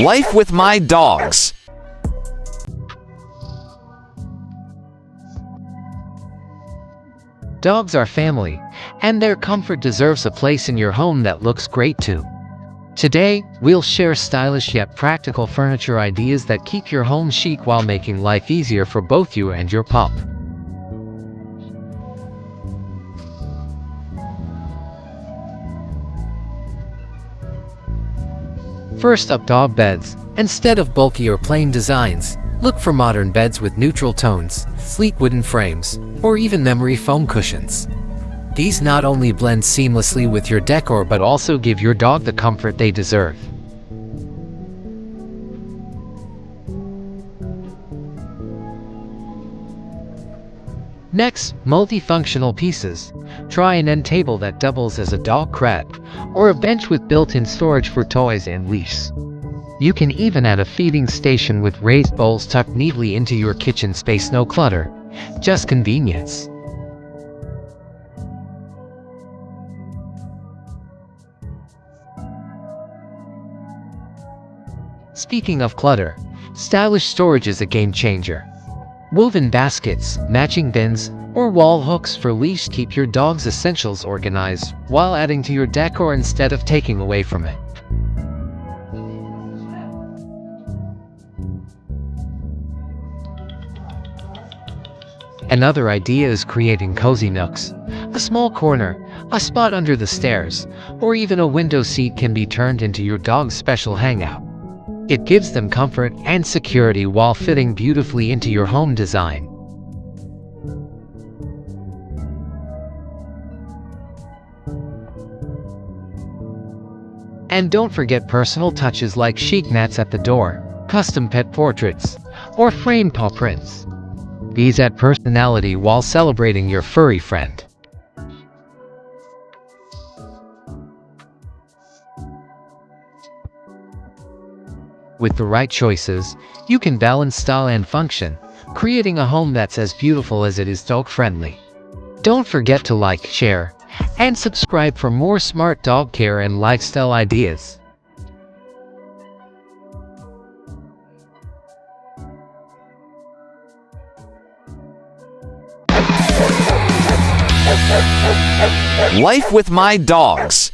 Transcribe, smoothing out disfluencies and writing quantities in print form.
Life with my dogs. Dogs are family, and their comfort deserves a place in your home that looks great too. Today, we'll share stylish yet practical furniture ideas that keep your home chic while making life easier for both you and your pup. First up, dog beds. Instead of bulky or plain designs, look for modern beds with neutral tones, sleek wooden frames, or even memory foam cushions. These not only blend seamlessly with your decor but also give your dog the comfort they deserve. Next, multifunctional pieces. Try an end table that doubles as a dog crate, or a bench with built-in storage for toys and leash. You can even add a feeding station with raised bowls tucked neatly into your kitchen space. No clutter, just convenience. Speaking of clutter, stylish storage is a game changer. Woven baskets, matching bins, or wall hooks for leash keep your dog's essentials organized while adding to your decor instead of taking away from it. Another idea is creating cozy nooks. A small corner, a spot under the stairs, or even a window seat can be turned into your dog's special hangout. It gives them comfort and security while fitting beautifully into your home design. And don't forget personal touches like chic mats at the door, custom pet portraits, or framed paw prints. These add personality while celebrating your furry friend. With the right choices, you can balance style and function, creating a home that's as beautiful as it is dog-friendly. Don't forget to like, share, and subscribe for more smart dog care and lifestyle ideas. Life with my dogs.